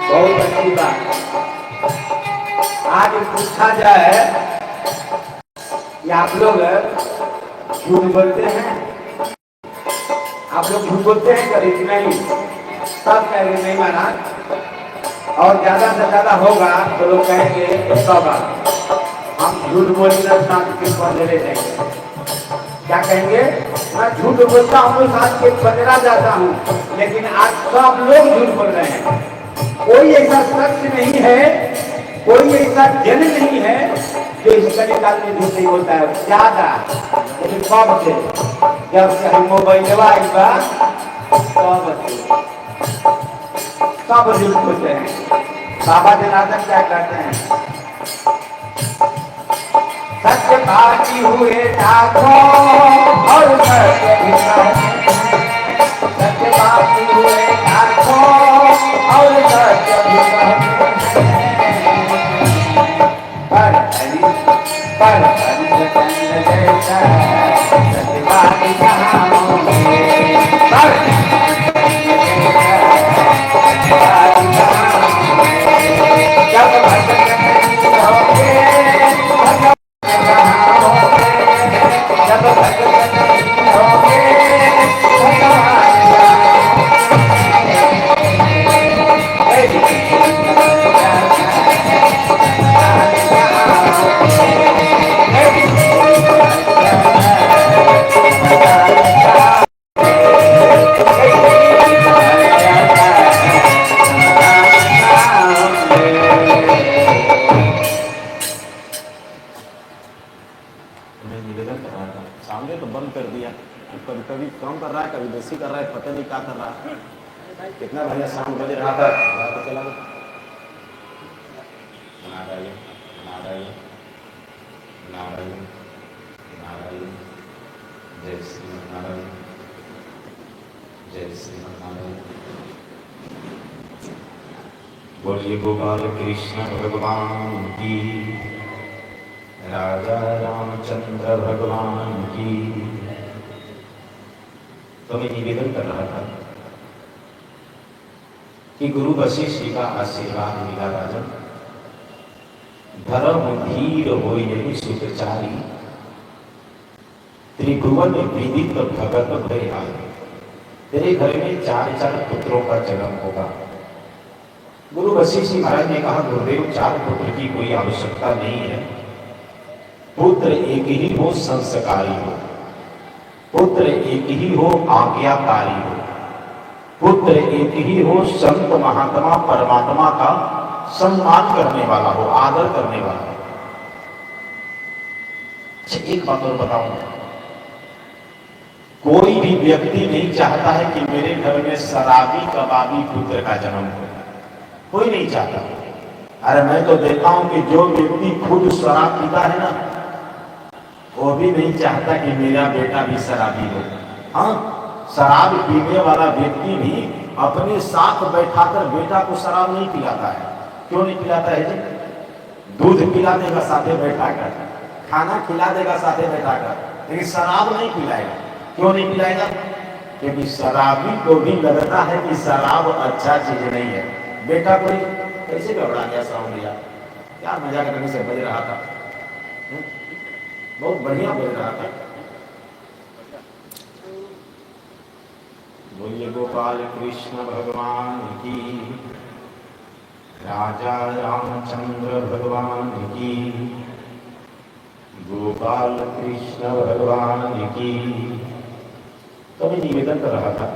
बहुत अच्छी बात। आज पूछा जाए कि आप लोग झूठ बोलते हैं, आप लोग झूठ बोलते हैं कभी कि नहीं? सब कहेंगे नहीं महाराज, और ज्यादा से ज्यादा होगा तो लोग कहेंगे 100 बार हम झूठ बोलना ले जाएंगे। क्या कहेंगे? मैं झूठ बोलता हूँ, साथ के बजरा जाता हूँ, लेकिन आज सब लोग झूठ बोल रहे हैं। कोई ऐसा शख्स नहीं है, कोई ऐसा जन नहीं है जो इस कलिकाल में झूठ नहीं बोलता है। ज्यादा लेकिन कब से, जब से हम मोबाइल सब झूठ बोलते हैं। बाबा जनार्दन क्या कहते हैं? सत्य बाकी हुए लाखों और सत्य बाकी हुए लाखों और पर सत्य बाकी कहाँ कर रहा है, पता नहीं क्या कर रहा है। कितना बढ़िया शाम बज रहा था, चला नारायण नारायण नारायण नारायण, जय श्री नारायण, जय श्री नारायण। बोलिए गोपाल कृष्ण भगवान की, राजा रामचंद्र भगवान की। तो मैं निवेदन कर रहा था कि गुरु वशिष्ठ जी का आशीर्वाद मिला राजन। धर्म धीर हो यही सुखचारी, त्रिभुवन विदित भगत भयहारी। तेरे घर में 4 पुत्रों का जन्म होगा। गुरु वशिष्ठ जी महाराज ने कहा, गुरुदेव 4 पुत्र की कोई आवश्यकता नहीं है। पुत्र एक ही हो, संस्कारी हो। पुत्र एक ही हो, आज्ञाकारी हो। पुत्र एक ही हो, संत महात्मा परमात्मा का सम्मान करने वाला हो, आदर करने वाला हो। एक बात और बताऊं, कोई भी व्यक्ति नहीं चाहता है कि मेरे घर में शराबी कबाबी पुत्र का जन्म हो। कोई नहीं चाहता। अरे मैं तो देखा हूं कि जो व्यक्ति खुद शराब पीता है ना, वो भी नहीं चाहता कि मेरा बेटा भी शराबी हो। हाँ, शराब पीने वाला व्यक्ति भी अपने साथ बैठाकर बेटा को शराब नहीं पिलाता है। क्यों नहीं पिलाता है जी? दूध पिला देगा साथे बैठाकर, खाना खिला देगा साथे बैठाकर, लेकिन शराब नहीं पिलाएगा। क्यों नहीं पिलाएगा? क्योंकि शराबी को भी लगता है कि शराब अच्छा चीज नहीं है। बेटा को कैसे घबरा गया साउंड, क्या मजा करने से बज रहा था, बहुत बढ़िया बज रहा था। बोलिए गोपाल कृष्ण भगवान की, राजा रामचंद्र भगवान की, गोपाल कृष्ण भगवान की। तो मैं निवेदन कर रहा था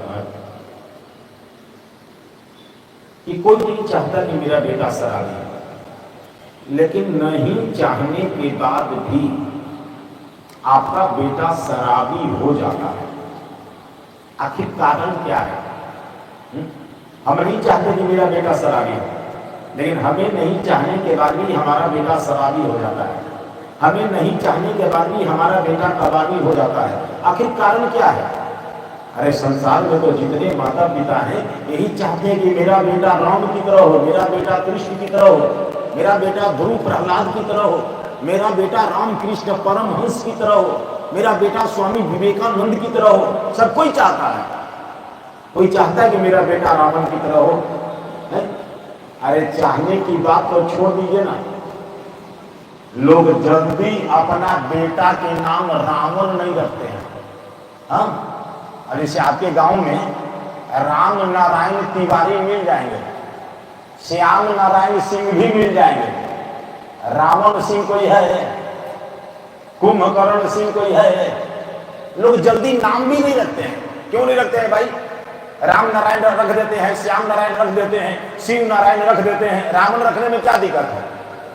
कि कोई नहीं चाहता कि मेरा बेटा शराबी, लेकिन नहीं चाहने के बाद भी आपका बेटा शराबी हो जाता है। आखिर कारण क्या है? हम नहीं चाहते कि मेरा बेटा शराबी हो, लेकिन हमें नहीं चाहने के बाद भी हमारा बेटा शराबी हो जाता है। हमें नहीं चाहने के बाद भी हमारा बेटा कबाबी हो जाता है। आखिर कारण क्या है? अरे संसार में तो जितने माता पिता हैं यही चाहते हैं कि मेरा बेटा राम की तरह हो, मेरा बेटा कृष्ण की तरह हो, मेरा बेटा ध्रुव प्रहलाद की तरह हो, मेरा बेटा राम कृष्ण परमहंस की तरह हो, मेरा बेटा स्वामी विवेकानंद की तरह हो। सब कोई चाहता है। कोई चाहता है कि मेरा बेटा रावण की तरह हो है? अरे चाहने की बात तो छोड़ दीजिए ना, लोग जल्दी अपना बेटा के नाम रावण नहीं रखते हैं। हाँ, और जैसे आपके गांव में राम नारायण तिवारी मिल जाएंगे, श्याम नारायण सिंह भी मिल जाएंगे, रावण सिंह कोई है, कुंभकर्ण सिंह कोई है। लोग जल्दी नाम भी नहीं रखते हैं। क्यों नहीं रखते हैं भाई? राम नारायण रख देते हैं, श्याम नारायण रख देते हैं, शिव नारायण रख देते हैं। रावण रखने में क्या दिक्कत है?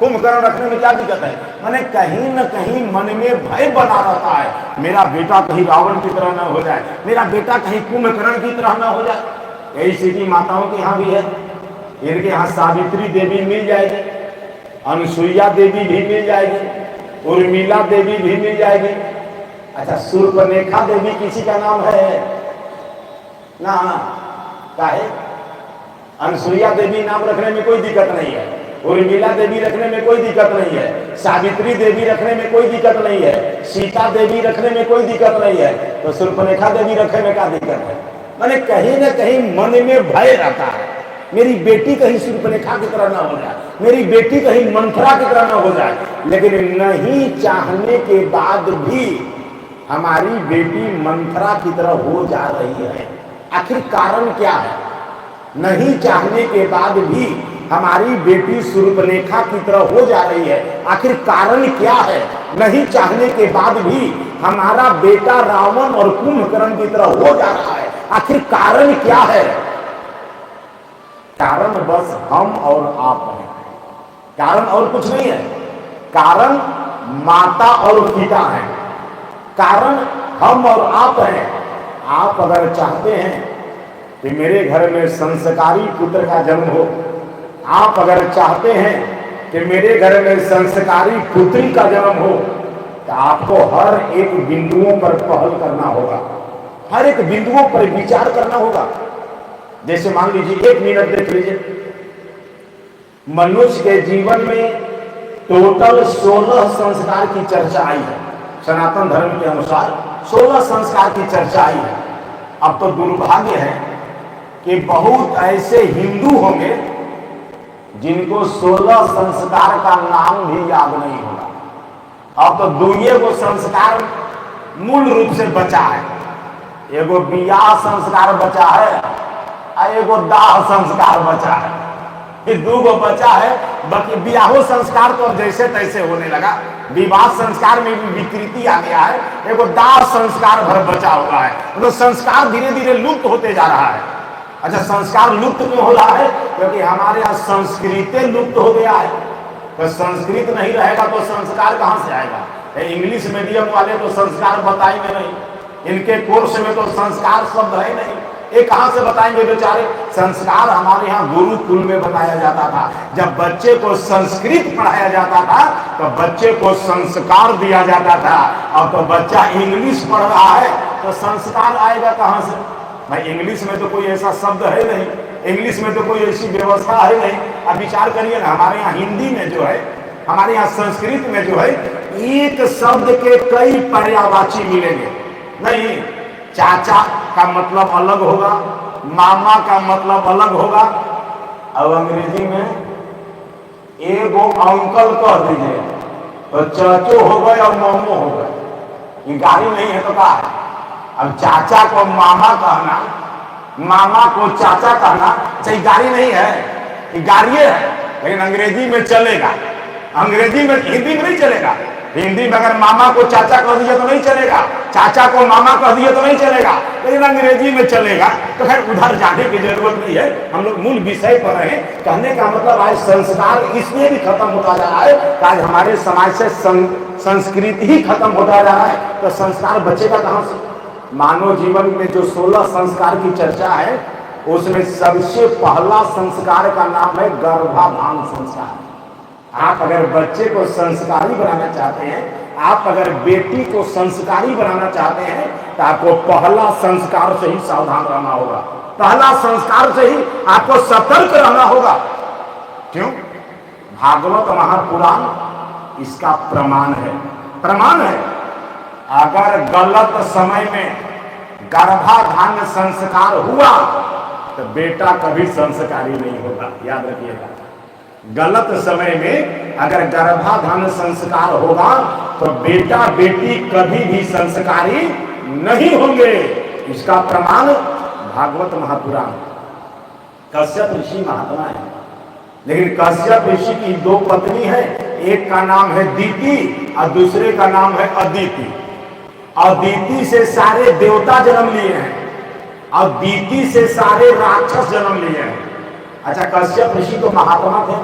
कुंभकर्ण रखने में क्या दिक्कत है? माने कहीं न कहीं मन में भय बना रहता है, मेरा बेटा कहीं रावण की तरह न हो जाए, मेरा बेटा कहीं कुंभकर्ण की तरह न हो जाए। यही स्थिति माताओं के यहाँ भी है। इनके यहाँ सावित्री देवी मिल जाएगी, अनुसुईया देवी भी मिल जाएगी, उर्मिला देवी भी मिल जाएगी। अच्छा, शूर्पणखा देवी किसी का नाम है ना? क्या है? अनुसुईया देवी नाम रखने में कोई दिक्कत नहीं है, उर्मिला देवी रखने में कोई दिक्कत नहीं है, सावित्री देवी रखने में कोई दिक्कत नहीं है, सीता देवी रखने में कोई दिक्कत नहीं है, तो शूर्पणखा देवी रखने में क्या दिक्कत है? माने कहीं ना कहीं मन में भय रहता है, मेरी बेटी कहीं शूर्पणखा की तरह ना हो जाए, मेरी बेटी कहीं मंथरा की तरह ना हो जाए। लेकिन नहीं चाहने के बाद भी हमारी बेटी मंथरा की तरह हो जा रही है। आखिर कारण क्या है? नहीं चाहने के बाद भी हमारी बेटी शूर्पणखा की तरह हो जा रही है। आखिर कारण क्या है? नहीं चाहने के बाद भी हमारा बेटा रावण और कुंभकर्ण की तरह हो जा रहा है। आखिर कारण क्या है? कारण बस हम और आप हैं। कारण और कुछ नहीं है। कारण माता और पिता है, कारण हम और आप हैं। आप अगर चाहते हैं कि मेरे घर में संस्कारी पुत्र का जन्म हो, आप अगर चाहते हैं कि मेरे घर में संस्कारी पुत्री का जन्म हो, तो आपको हर एक बिंदुओं पर पहल करना होगा, हर एक बिंदुओं पर विचार करना होगा। जैसे मान लीजिए, एक मिनट देख लीजिए, मनुष्य के जीवन में टोटल 16 संस्कार की चर्चा आई है। सनातन धर्म के अनुसार 16 संस्कार की चर्चा आई है। अब तो दुर्भाग्य है कि बहुत ऐसे हिंदू होंगे जिनको 16 संस्कार का नाम भी याद नहीं होगा। अब तो दुइये को संस्कार मूल रूप से बचा है, एगो बियाह संस्कार बचा है और एगो दाह संस्कार बचा है। ये दो बचा है, बाकी बियाहो संस्कार तो जैसे तैसे होने लगा। विवाह संस्कार में भी विकृति आ गया है, एगो दाह संस्कार भर बचा हुआ है। मतलब संस्कार धीरे धीरे लुप्त होते जा रहा है। अच्छा, संस्कार लुप्त क्यों हो रहा है? क्योंकि हमारे यहाँ संस्कृत लुप्त हो गया है। तो संस्कृत नहीं रहेगा तो संस्कार कहाँ से आएगा? इंग्लिश मीडियम वाले तो संस्कार बताएंगे नहीं, इनके कोर्स में तो संस्कार शब्द है नहीं, ये कहां से बताएंगे बेचारे? संस्कार हमारे यहाँ गुरुकुल में बताया जाता था। जब बच्चे को संस्कृत पढ़ाया जाता था तो बच्चे को संस्कार दिया जाता था। अब तो बच्चा इंग्लिश पढ़ रहा है तो संस्कार आएगा कहां से? भाई इंग्लिश में तो कोई ऐसा शब्द है नहीं, इंग्लिश में तो कोई ऐसी व्यवस्था है नहीं। अब विचार करिए ना, हमारे यहाँ हिंदी में जो है, हमारे यहाँ संस्कृत में जो है, एक शब्द के कई पर्यायवाची मिलेंगे नहीं। चाचा का मतलब अलग होगा, मामा का मतलब अलग होगा, और अंग्रेजी में एगो अंकल कह दीजिए तो चाचो हो गए और मामो हो गए। ये गाली नहीं है तो क्या है? अब चाचा को मामा कहना, मामा को चाचा कहना, चाहे गाली नहीं है, ये गालिए है, लेकिन अंग्रेजी में चलेगा। अंग्रेजी में, हिंदी में नहीं चलेगा। हिंदी में अगर मामा को चाचा कह दिया तो नहीं चलेगा, चाचा को मामा कह दिया तो नहीं चलेगा, लेकिन अंग्रेजी में चलेगा। तो खैर उधर जाने की जरूरत नहीं है, हम लोग मूल विषय पर हैं। कहने का मतलब आज संस्कार इसलिए भी खत्म होता जा रहा है कि आज हमारे समाज से संस्कृति ही खत्म होता जा रहा है। तो संस्कार बचेगा कहां से? मानव जीवन में जो 16 संस्कार की चर्चा है, उसमें सबसे पहला संस्कार का नाम है गर्भाधान संस्कार। आप अगर बच्चे को संस्कारी बनाना चाहते हैं, आप अगर बेटी को संस्कारी बनाना चाहते हैं, तो आपको पहला संस्कार से ही सावधान रहना होगा, पहला संस्कार से ही आपको सतर्क रहना होगा। क्यों? भागवत महापुराण इसका प्रमाण है, प्रमाण है। अगर गलत समय में गर्भाधान संस्कार हुआ तो बेटा कभी संस्कारी नहीं होगा, याद रखिएगा। गलत समय में अगर गर्भाधान संस्कार होगा तो बेटा बेटी कभी भी संस्कारी नहीं होंगे। इसका प्रमाण भागवत महापुराण। कश्यप ऋषि महात्मा है, लेकिन कश्यप ऋषि की दो पत्नी है, एक का नाम है दीति और दूसरे का नाम है अदिति। अदिति से सारे देवता जन्म लिए हैं और दीति से सारे राक्षस जन्म लिए हैं। अच्छा, कश्यप ऋषि तो महात्मा थे,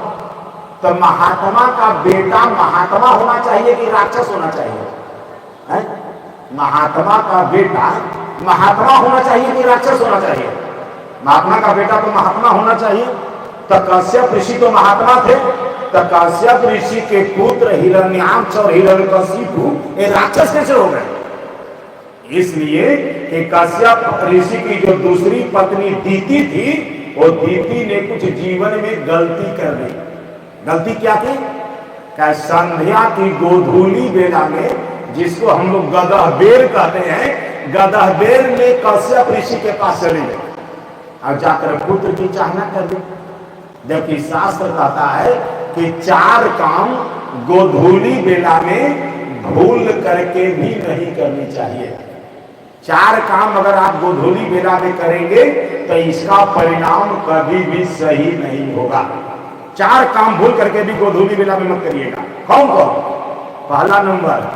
तो महात्मा का बेटा महात्मा होना चाहिए कि राक्षस होना चाहिए? है? महात्मा का बेटा महात्मा होना चाहिए कि राक्षस होना चाहिए? महात्मा का बेटा तो महात्मा होना चाहिए। तो कश्यप ऋषि तो महात्मा थे, तो कश्यप ऋषि के पुत्र हिरण्याक्ष और हिरण्यकशिपु ये राक्षस कैसे हो गए? इसलिए कि कश्यप ऋषि की जो दूसरी पत्नी दीति थी, वो दीति ने कुछ जीवन में गलती कर दी। गलती क्या थी? क्या संध्या की गोधूली बेला में, जिसको हम लोग गदहबेर कहते हैं, गदहबेर ने कश्यप ऋषि के पास चली गई और जाकर पुत्र की चाहना कर दी। जबकि शास्त्र कहता है कि 4 काम गोधूली बेला में भूल करके भी नहीं करनी चाहिए। 4 काम अगर आप गोधूली बेला में करेंगे तो इसका परिणाम कभी भी सही नहीं होगा। 4 काम भूल करके भी गोधूली बेला में मत करिएगा। कौन कौन? पहला नंबर,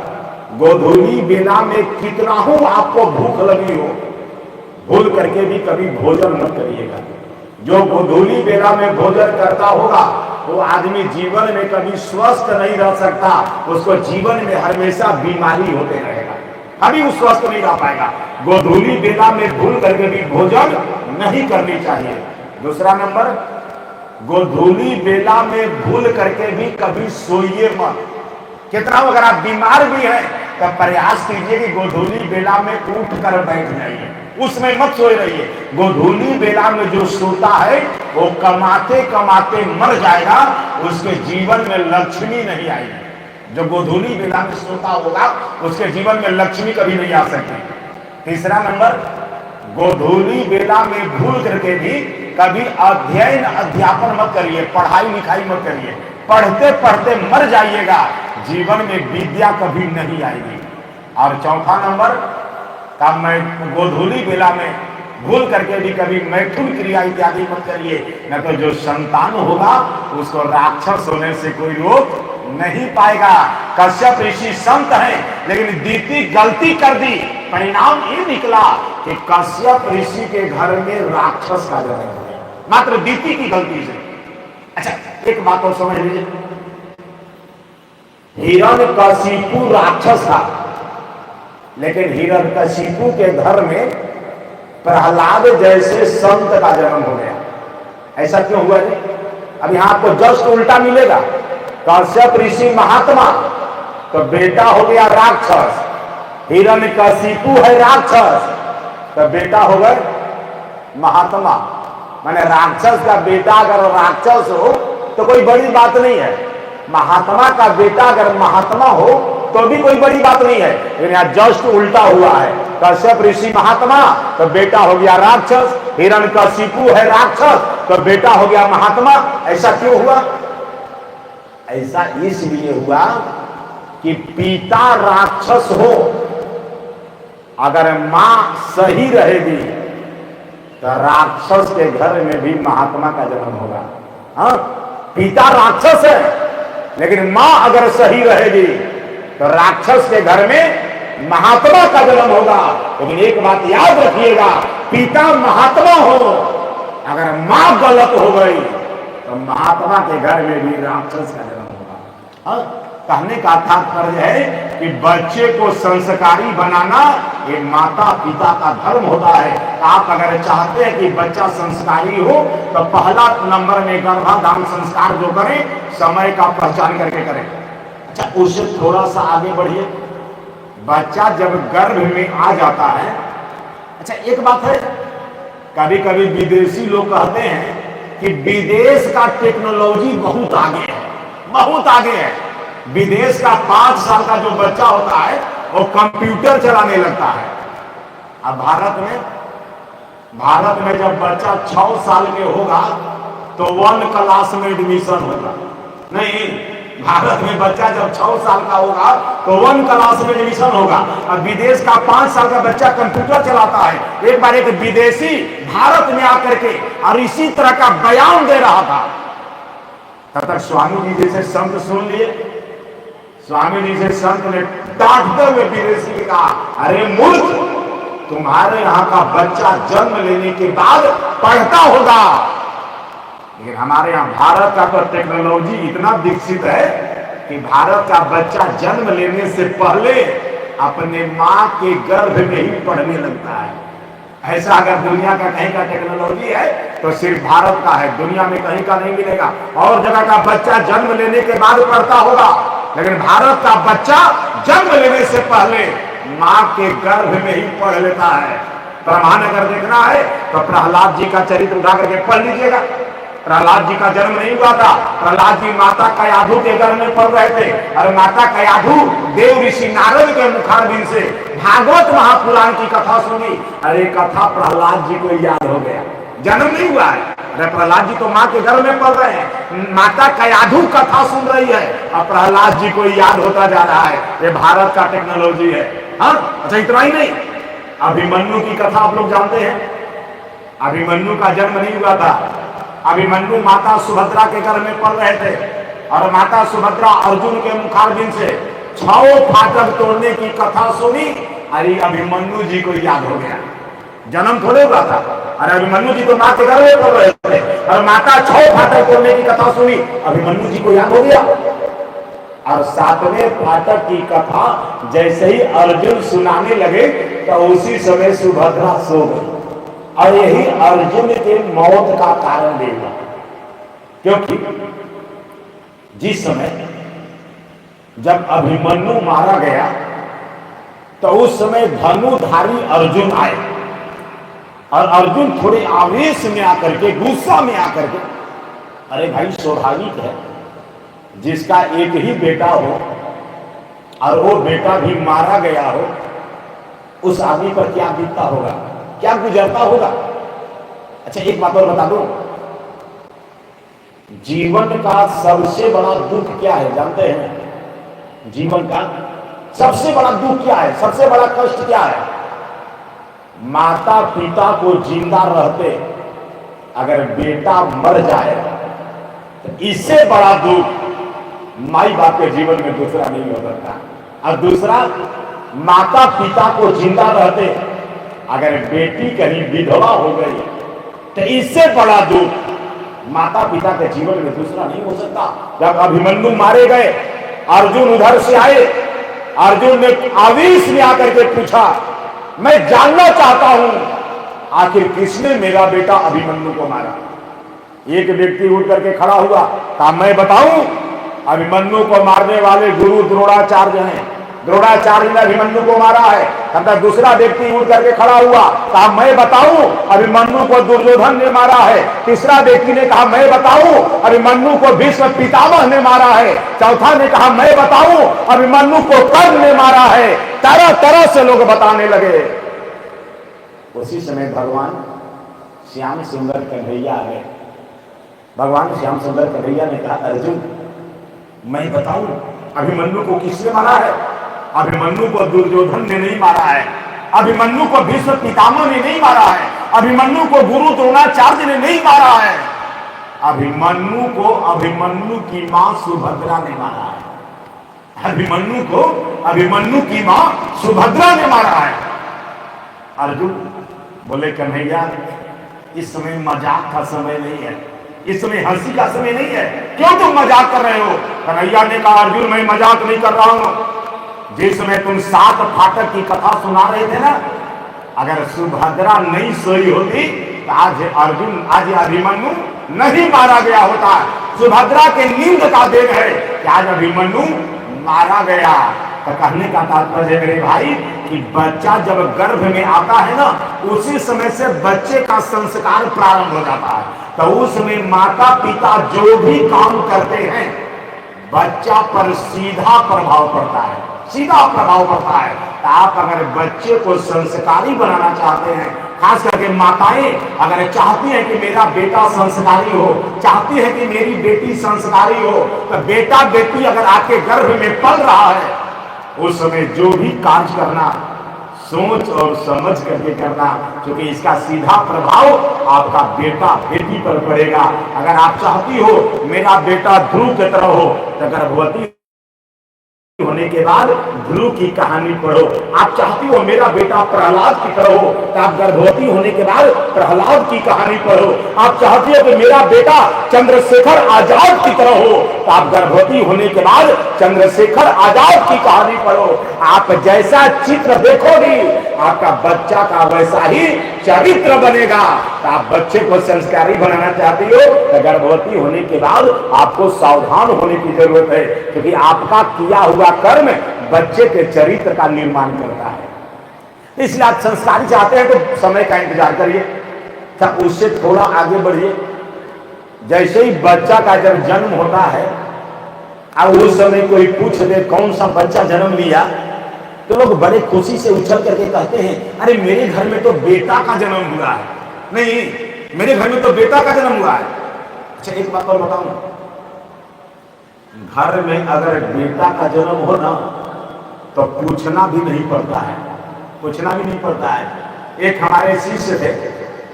गोधूली बेला में कितना हो आपको भूख लगी हो, भूल करके भी कभी भोजन मत करिएगा। जो गोधूली बेला में भोजन करता होगा वो आदमी जीवन में कभी स्वस्थ नहीं रह सकता, उसको जीवन में हमेशा बीमारी होते रहेगा, कभी वो स्वस्थ नहीं रह पाएगा। गोधूली बेला में भूल करके भी भोजन नहीं करनी चाहिए। दूसरा नंबर, गोधूली बेला में भूल करके भी कभी सोइए मत। कितना अगर आप बीमार भी हैं तो प्रयास कीजिए कि गोधूली बेला में उठ कर बैठ जाइए, उसमें मत सोए रहिए। गोधूली बेला में जो सोता है वो कमाते कमाते मर जाएगा, उसके जीवन में लक्ष्मी नहीं आएगी। जो गोधूली बेला में सोता होगा उसके जीवन में लक्ष्मी कभी नहीं आ सकती। तीसरा नंबर, गोधूली बेला में भूल करके भी कभी अध्ययन अध्यापन मत करिए, पढ़ाई लिखाई मत करिए। पढ़ते पढ़ते मर जाइएगा, जीवन में विद्या कभी नहीं आएगी। और चौथा नंबर का, मैं गोधूली बेला में भूल करके भी कभी मैथुन क्रिया इत्यादि मत करिए, न तो जो संतान होगा उसको राक्षस होने से कोई रोक नहीं पाएगा। कश्यप ऋषि संत हैं, लेकिन दीति गलती कर दी, परिणाम ये निकला कि कश्यप ऋषि के घर में राक्षस का जन्म हो गया, मात्र दीति की गलती से। अच्छा, एक बात और समझ लीजिए, हिरण्यकशिपु राक्षस था, लेकिन हिरण्यकशिपु के घर में प्रहलाद जैसे संत का जन्म हो गया। ऐसा क्यों हुआ जी? अब यहां आपको जस्ट उल्टा मिलेगा। कश्यप ऋषि महात्मा तो बेटा हो गया राक्षस, हिरण्यकशिपु है राक्षस तो बेटा हो गए महात्मा। माने राक्षस का बेटा अगर राक्षस हो तो कोई बड़ी बात नहीं है, महात्मा का बेटा अगर महात्मा हो तो भी कोई बड़ी बात नहीं है। लेकिन यहाँ जस्ट उल्टा हुआ है, कश्यप ऋषि महात्मा तो बेटा हो गया राक्षस, हिरण्यकशिपु है राक्षस तो बेटा हो गया महात्मा। ऐसा क्यों हुआ? ऐसा इसलिए हुआ कि पिता राक्षस हो, अगर मां सही रहेगी तो राक्षस के घर में भी महात्मा का जन्म होगा। हाँ, पिता राक्षस है लेकिन मां अगर सही रहेगी तो राक्षस के घर में महात्मा का जन्म होगा। लेकिन एक बात याद रखिएगा, पिता महात्मा हो, अगर मां गलत हो गई तो महात्मा के घर में भी राक्षस का जन्म होगा। हाँ, कहने का तात्पर्य है कि बच्चे को संस्कारी बनाना ये माता पिता का धर्म होता है। आप अगर चाहते हैं कि बच्चा संस्कारी हो तो पहला नंबर में गर्भाधान संस्कार जो करें समय का पहचान करके करें। अच्छा, उससे थोड़ा सा आगे बढ़िए। बच्चा जब गर्भ में आ जाता है, अच्छा एक बात है, कभी कभी विदेशी लोग कहते हैं कि विदेश का टेक्नोलॉजी बहुत आगे है, बहुत आगे है। विदेश का 5 साल का जो बच्चा होता है वो कंप्यूटर चलाने लगता है। अब भारत में जब बच्चा 6 साल के होगा तो 1 क्लास में एडमिशन होगा। नहीं, भारत में बच्चा जब 6 साल का होगा तो 1 क्लास में एडमिशन होगा। अब विदेश का 5 साल का बच्चा कंप्यूटर चलाता है। एक बार एक विदेशी भारत में आकर के और इसी तरह का बयान दे रहा था, तब तक स्वामी जी जैसे संत सुन लिए। स्वामी जी से संत ने डांटते हुए विदेशी ने कहा, अरे मूर्ख, तुम्हारे यहाँ का बच्चा जन्म लेने के बाद पढ़ता होगा, लेकिन हमारे यहाँ भारत का तो टेक्नोलॉजी इतना विकसित है कि भारत का बच्चा जन्म लेने से पहले अपने माँ के गर्भ में ही पढ़ने लगता है। ऐसा अगर दुनिया का कहीं का टेक्नोलॉजी है तो सिर्फ भारत का है, दुनिया में कहीं का नहीं मिलेगा। और जगह का बच्चा जन्म लेने के बाद पढ़ता होगा, लेकिन भारत का बच्चा जन्म लेने से पहले माँ के गर्भ में ही पढ़ लेता है। प्रमाण अगर देखना है तो प्रहलाद जी का चरित्र उठा करके पढ़ लीजिएगा। प्रहलाद जी का जन्म नहीं हुआ था, प्रहलाद जी माता कयाधु के गर्भ में पढ़ रहे थे, और माता कयाधु देव ऋषि नारद के मुखारबिंद से भागवत महापुराण की कथा सुनी। अरे कथा प्रहलाद जी को याद हो गया, जन्म नहीं हुआ है। अरे प्रहलाद जी तो माँ के गर्भ में पढ़ रहे हैं, माता कयाधु कथा सुन रही है और प्रहलाद जी को याद होता जा रहा है। ये भारत का टेक्नोलॉजी है। हाँ, अच्छा इतना ही नहीं, अभिमन्यु की कथा आप लोग जानते हैं। अभिमन्यु का जन्म नहीं हुआ था, अभिमन्यु माता सुभद्रा के घर में पढ़ रहे थे, और माता सुभद्रा अर्जुन के मुखारबिंद से 6 फाटक तोड़ने की कथा सुनी। अरे अभिमन्यु जी को याद हो गया, जन्म थोड़े हुआ था। अरे अभिमन्यु जी तो माँ के घर में पढ़ रहे थे और माता 6 फाटक तोड़ने की कथा सुनी, अभिमन्यु जी को याद हो गया। और 7वें फाटक की कथा जैसे ही अर्जुन सुनाने लगे तो उसी समय सुभद्रा सो गई, और यही अर्जुन के मौत का कारण देगा। क्योंकि जिस समय जब अभिमन्यु मारा गया तो उस समय धनुधारी अर्जुन आए, और अर्जुन थोड़े आवेश में आकर के, गुस्सा में आकर के, अरे भाई स्वाभाविक है जिसका एक ही बेटा हो और वो बेटा भी मारा गया हो, उस आदमी पर क्या बीतता होगा, क्या गुजरता होगा। अच्छा एक बात और बता दो, जीवन का सबसे बड़ा दुख क्या है जानते हैं? जीवन का सबसे बड़ा दुख क्या है, सबसे बड़ा कष्ट क्या है? माता पिता को जिंदा रहते अगर बेटा मर जाए तो इससे बड़ा दुख माई बाप के जीवन में दूसरा नहीं हो सकता। और दूसरा, माता पिता को जिंदा रहते अगर बेटी कहीं विधवा हो गई तो इससे बड़ा दुख माता पिता के जीवन में दूसरा नहीं हो सकता। जब अभिमन्यु मारे गए, अर्जुन उधर से आए, अर्जुन ने आवेश में आकर के पूछा, मैं जानना चाहता हूं आखिर किसने मेरा बेटा अभिमन्यु को मारा। एक व्यक्ति उठ करके खड़ा हुआ, कहा मैं बताऊं, अभिमन्यु को मारने वाले गुरु द्रोणाचार्य हैं, द्रोणाचार्य ने अभिमन्यु को मारा है। तब तक दूसरा व्यक्ति उठ करके खड़ा हुआ, कहा मैं बताऊं, अभिमन्यु को दुर्योधन ने मारा है। तीसरा व्यक्ति ने कहा मैं बताऊं, अभिमन्यु को भीष्म पितामह ने मारा है। चौथा ने कहा मैं बताऊं, अभिमन्यु को कर्ण ने मारा है। तरह तरह से लोग बताने लगे। उसी समय भगवान श्याम सुंदर कन्हैया आ गए। भगवान श्याम सुंदर कन्हैया ने कहा, अर्जुन मैं बताऊं अभिमन्यु को किसने मारा है? अभिमन्यु को दुर्योधन ने नहीं मारा है, अभिमन्यु को भीष्म पितामह ने नहीं मारा है, अभिमन्यु को गुरु द्रोणाचार्य ने नहीं मारा है, अभिमन्यु को अभिमन्यु की मां सुभद्रा ने मारा है। अभिमन्यु को अभिमन्यु की मां सुभद्रा ने मारा है। अर्जुन बोले, कन्हैया इस समय मजाक का समय नहीं है, इस समय हंसी का समय नहीं है, क्यों तुम मजाक कर रहे हो? कन्हैया ने कहा, अर्जुन मैं मजाक नहीं कर रहा हूं, जिस समय तुम 7 फाटक की कथा सुना रहे थे ना, अगर सुभद्रा नहीं सोई होती तो आज अभिमन्यु नहीं मारा गया होता। सुभद्रा के नींद का देन है कि आज अभिमन्यु मारा गया। तो कहने का तात्पर्य मेरे भाई कि बच्चा जब गर्भ में आता है ना, उसी समय से बच्चे का संस्कार प्रारंभ हो जाता है। तो उसमें माता पिता जो भी काम करते हैं बच्चा पर सीधा प्रभाव पड़ता है, सीधा प्रभाव पड़ता है। तो आप अगर बच्चे को संस्कारी बनाना चाहते हैं, खास करके माताएं अगर चाहती हैं कि मेरा बेटा संस्कारी हो, चाहती है कि मेरी बेटी संस्कारी हो, तो बेटा बेटी अगर आपके गर्भ में पल रहा है, उस समय जो भी कार्य करना सोच और समझ करके करना, क्योंकि इसका सीधा प्रभाव आपका बेटा बेटी पर पड़ेगा। अगर आप चाहती हो मेरा बेटा ध्रुव की तरह हो, तो गर्भवती होने के बाद ध्रुव की कहानी पढ़ो। आप चाहती हो मेरा बेटा प्रहलाद की तरह हो, तो आप गर्भवती होने के बाद प्रहलाद की कहानी पढ़ो। आप चाहती हो कि मेरा बेटा चंद्रशेखर आजाद की तरह हो, तो आप गर्भवती होने के बाद चंद्रशेखर आजाद की कहानी पढ़ो। आप जैसा चित्र देखोगी आपका बच्चा का वैसा ही चरित्र बनेगा। तो आप बच्चे को संस्कारी बनाना चाहती हो, तो गर्भवती होने के बाद आपको सावधान होने की जरूरत है, क्योंकि आपका किया हुआ कर्म बच्चे के चरित्र का निर्माण करता है। इसलिए आप संस्कारी चाहते हैं तो समय का इंतजार करिए, तब उससे थोड़ा आगे बढ़िए। जैसे ही बच्चा का जब जन्म होता है, अब उस समय कोई पूछ दे कौन सा बच्चा जन्म लिया, तो लोग बड़े खुशी से उछल करके कहते हैं अरे मेरे घर में तो बेटा का जन्म हुआ है। नहीं, मेरे घर में तो बेटा का जन्म हुआ है। अच्छा एक बात और बताऊं, घर में अगर बेटा का जन्म हो ना तो पूछना भी नहीं पड़ता है, पूछना भी नहीं पड़ता है। एक हमारे शिष्य थे,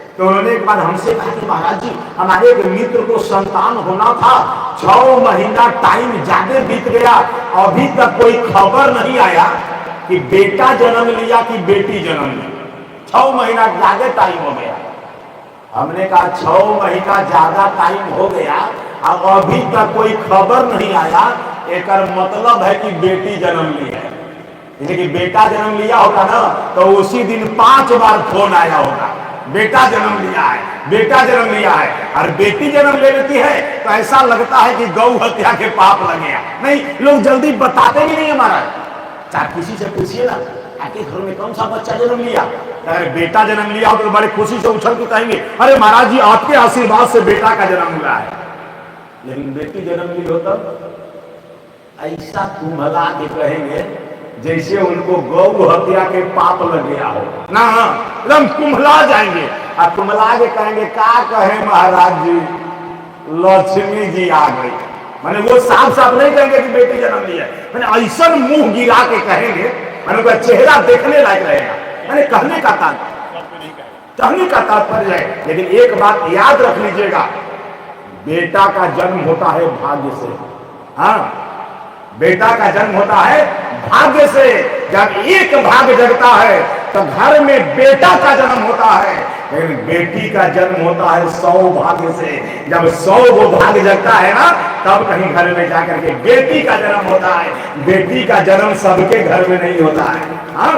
तो उन्होंने एक बार हमसे कहा कि महाराज जी हमारे एक मित्र को संतान होना था, 6 महीना टाइम ज्यादा बीत गया, अभी तक कोई खबर नहीं आया कि बेटा जन्म लिया कि बेटी जन्म ली। 6 महीना ज्यादा टाइम हो गया। हमने कहा 6 महीना ज्यादा टाइम हो गया, अब अभी तक कोई खबर नहीं आया, एक मतलब है कि बेटी जन्म ली है। लेकिन बेटा जन्म लिया होता ना तो उसी दिन 5 बार फोन आया होगा, बेटा जन्म लिया है, बेटा जन्म लिया है। और बेटी जन्म ले लेती है तो ऐसा लगता है कि गौ हत्या के पाप लगे। नहीं, लोग जल्दी बताते भी नहीं हमारा। चाहे किसी से पूछिए ना आपके घर में कौन सा बच्चा जन्म लिया, अगर बेटा जन्म लिया हो तो बड़े खुशी से उछल के कहेंगे अरे महाराज जी आपके आशीर्वाद से बेटा का जन्म हुआ है। लेकिन बेटी जन्म ली हो तब ऐसा कुम्हला के कहेंगे जैसे उनको गौ हत्या के पाप लग गया हो ना, एकदम कुम्हला जाएंगे। और कुम्हला के कहेंगे क्या कहे महाराज जी लक्ष्मी जी आ गई। मैंने वो साफ साफ नहीं कहेंगे कि बेटी जन्म ली है, मैंने ऐसा मुंह गिरा के कहेंगे, मैंने उनका चेहरा देखने लायक रहेगा। मैंने कहने का तात्पर्य है। लेकिन एक बात याद रख लीजिएगा, बेटा का जन्म होता है भाग्य से। हाँ, बेटा का जन्म होता है भाग्य से। जब एक भाग्य जगता है तो घर में बेटा का जन्म होता है, लेकिन बेटी का जन्म होता है 100 भाग्य से। जब 100 वो भाग्य जगता है ना, तब कहीं घर में जाकर के बेटी का जन्म होता है। बेटी का जन्म सबके घर में नहीं होता है। हाँ,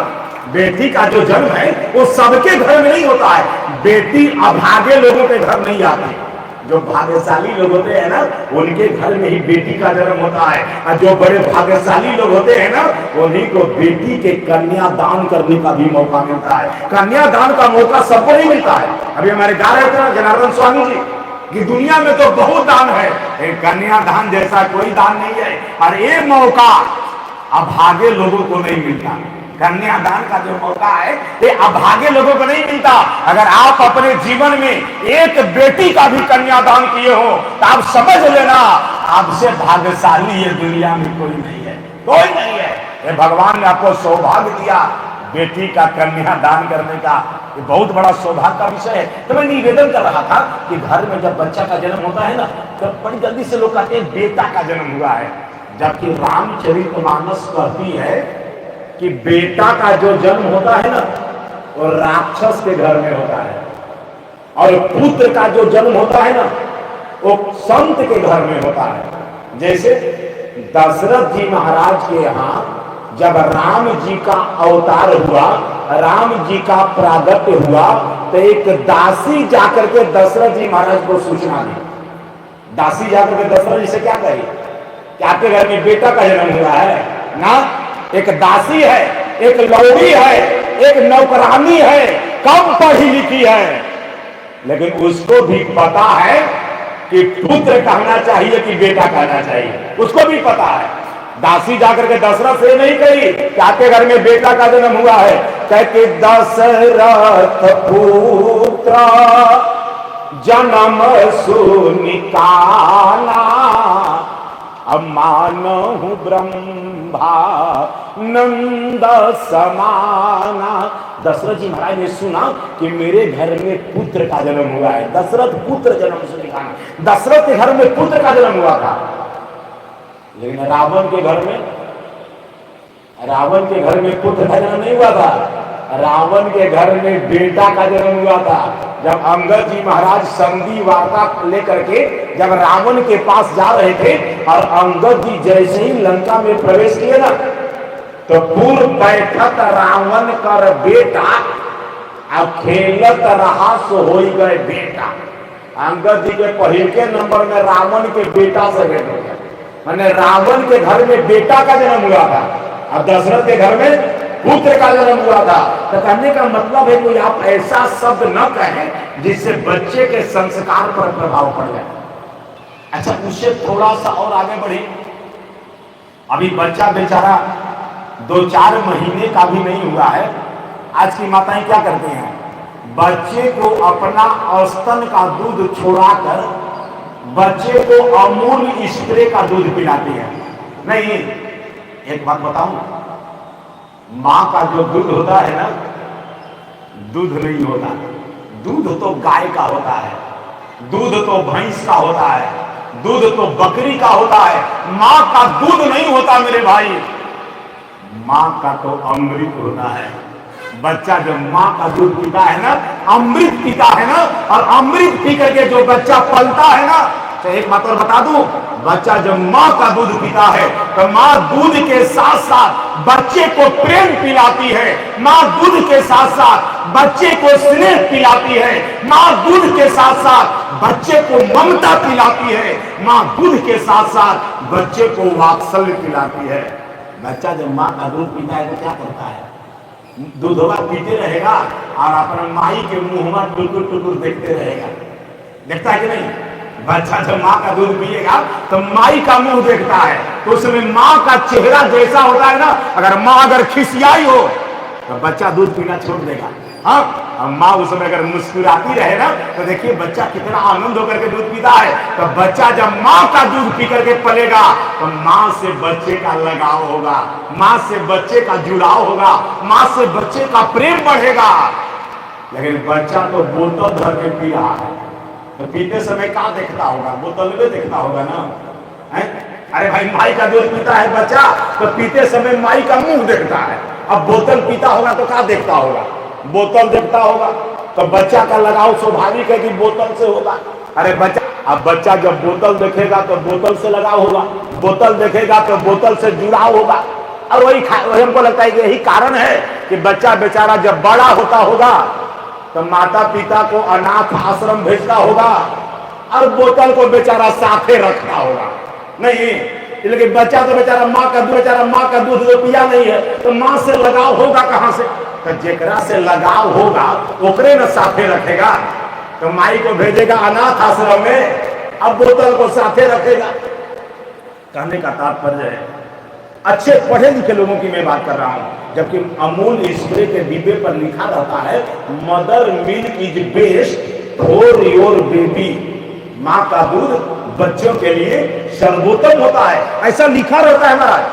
बेटी का जो जन्म है वो सबके घर में नहीं होता है। बेटी अभागे लोगों के घर नहीं आती। जो भाग्यशाली लोग होते हैं ना उनके घर में ही बेटी का जन्म होता है। और जो बड़े भाग्यशाली लोग होते हैं ना उन्हीं को बेटी के कन्या दान करने का भी मौका मिलता है। कन्या दान का मौका सबको नहीं मिलता है। अभी हमारे गा रहे थे ना जनार्दन स्वामी जी कि दुनिया में तो बहुत दान है, कन्या दान जैसा कोई दान नहीं है। और ये मौका अभागे लोगों को नहीं मिलता। कन्यादान का जो मौका है ये अभागे लोगों को नहीं मिलता। अगर आप अपने जीवन में एक बेटी का भी कन्यादान किए हो तो आप समझ लेना आपसे भाग्यशाली ये दुनिया में कोई नहीं है, कोई नहीं है। ये भगवान ने आपको सौभाग्य दिया बेटी का कन्यादान करने का, ये बहुत बड़ा सौभाग्य का विषय है। तो मैं निवेदन कर रहा था कि घर में जब बच्चा का जन्म होता है ना तो बड़ी जल्दी से लोग कहते हैं बेटा का जन्म हुआ है, जबकि रामचरितमानस कहती है कि बेटा का जो जन्म होता है ना वो राक्षस के घर में होता है, और पुत्र का जो जन्म होता है ना वो संत के घर में होता है। जैसे दशरथ जी महाराज के यहाँ जब राम जी का अवतार हुआ, राम जी का प्रागट्य हुआ, तो एक दासी जाकर के दशरथ जी महाराज को सूचना दी। दासी जाकर के दशरथ जी से क्या कही कि आपके घर में बेटा का जन्म हुआ है ना। एक दासी है, एक लौड़ी है, एक नौकरानी है, कम पढ़ी लिखी है, लेकिन उसको भी पता है कि पुत्र कहना चाहिए कि बेटा कहना चाहिए, उसको भी पता है। दासी जाकर के दशरथ से नहीं कही कि आपके घर में बेटा का जन्म हुआ है, कहते दशरथ पुत्र जन्म सुनिकाला, अब मानहु ब्रह्मा नंद समाना। दशरथ जी महाराज ने सुना कि मेरे घर में पुत्र का जन्म हुआ है। दशरथ पुत्र जन्म सुनिकाना, दशरथ के घर में पुत्र का जन्म हुआ था। लेकिन रावण के घर में पुत्र का जन्म नहीं हुआ था, रावण के घर में बेटा का जन्म हुआ था। जब अंगद जी महाराज संधि वार्ता लेकर के जब रावण के पास जा रहे थे और अंगद जी जैसे ही लंका में प्रवेश किए ना, तो पूर्व बैठत रावण कर बेटा, अब खेलत रहा सो हो गए बेटा। अंगद जी के पहले के नंबर में रावण के बेटा से भेंट हो गया, मैंने रावण के घर में बेटा का जन्म हुआ था, अब दशरथ के घर में पुत्र का जन्म हुआ था। तो कहने का मतलब है कि आप ऐसा शब्द न कहें जिससे बच्चे के संस्कार पर प्रभाव पड़ जाए। अच्छा, उससे थोड़ा सा और आगे बढ़ी। अभी बच्चा बेचारा 2-4 महीने का भी नहीं हुआ है। आज की माताएं क्या करती हैं, बच्चे को अपना स्तन का दूध छोड़ाकर बच्चे को अमूल स्प्रे का दूध पिलाती है। नहीं, एक बात बताऊं, मां का जो दूध होता है ना, दूध नहीं होता, दूध तो गाय का होता है, दूध तो भैंस का होता है, दूध तो बकरी का होता है, मां का दूध नहीं होता मेरे भाई। मां का तो अमृत होता है। बच्चा जब मां का दूध पीता है ना, अमृत पीता है ना, और अमृत पी करके जो बच्चा पलता है ना, तो एक बात और बता दूं, बच्चा जब मां का दूध पीता है तो मां दूध के साथ साथ बच्चे को प्रेम पिलाती है, मां दूध के साथ साथ बच्चे को स्नेह पिलाती है, मां दूध के साथ साथ बच्चे को ममता पिलाती है, मां दूध के साथ साथ बच्चे को वात्सल्य पिलाती है। बच्चा जब मां का दूध पीता है तो क्या करता है, दूधवा पीते रहेगा और अपना माई के मुंह में टुकुर टुकुर देखते रहेगा। देखता है कि नहीं? बच्चा जब माँ का दूध पिएगा तो माई का मुंह देखता है, तो उसमें माँ का चेहरा जैसा होता है ना, अगर माँ अगर खिसियाई हो तो बच्चा दूध पीना छोड़ देगा। हाँ, और माँ उसमें अगर मुस्कुराती रहे ना, तो देखिए बच्चा कितना आनंद होकर के दूध पीता है। तो बच्चा जब माँ का दूध पी करके पलेगा तो माँ से बच्चे का लगाव होगा, माँ से बच्चे का जुड़ाव होगा, माँ से बच्चे का प्रेम बढ़ेगा। लेकिन बच्चा तो बोतल धर के पी रहा है, तो पीते समय क्या देखता होगा, बोतल में देखता होगा ना है? अरे भाई, माई का दूध पीता है बच्चा तो पीते समय माई का मुंह देखता है। अब बोतल पीता होगा तो क्या देखता होगा, बोतल देखता होगा। तो बच्चा का लगाव स्वाभाविक है कि बोतल से होगा। अरे बच्चा, अब बच्चा जब बोतल देखेगा तो बोतल से लगाव होगा, बोतल देखेगा तो बोतल से जुड़ाव होगा। और वही हमको लगता है कि यही कारण है कि बच्चा बेचारा जब बड़ा होता होगा तो माता पिता को अनाथ आश्रम भेजता होगा और बोतल को बेचारा साथे रखता होगा। नहीं, लेकिन बच्चा तो बेचारा माँ का दूध जो पिया नहीं है तो माँ से लगाव होगा कहाँ से? तो जेकरा से लगाव होगा ओकरे न साथे रखेगा। तो माई को भेजेगा अनाथ आश्रम में, अब बोतल को साथे रखेगा। कहने का तात्पर्य है, अच्छे पढ़े लिखे लोगों की मैं बात कर रहा हूं, जबकि अमूल स्प्रे के डिब्बे पर लिखा रहता है mother milk is best for your baby, माँ का दूध बच्चों के लिए सर्वोत्तम होता है, ऐसा लिखा रहता है महाराज।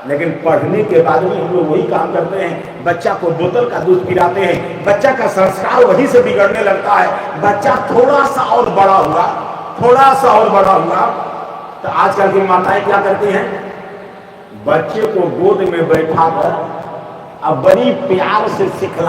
लेकिन पढ़ने के बाद में हम लोग वही काम करते हैं, बच्चा को बोतल का दूध पिलाते हैं, बच्चा का संस्कार वहीं से बिगड़ने लगता है। बच्चा थोड़ा सा और बड़ा हुआ तो आजकल की माताएं क्या करती हैं, बच्चे को गोद में बैठाकर अब बड़ी प्यार से सिखला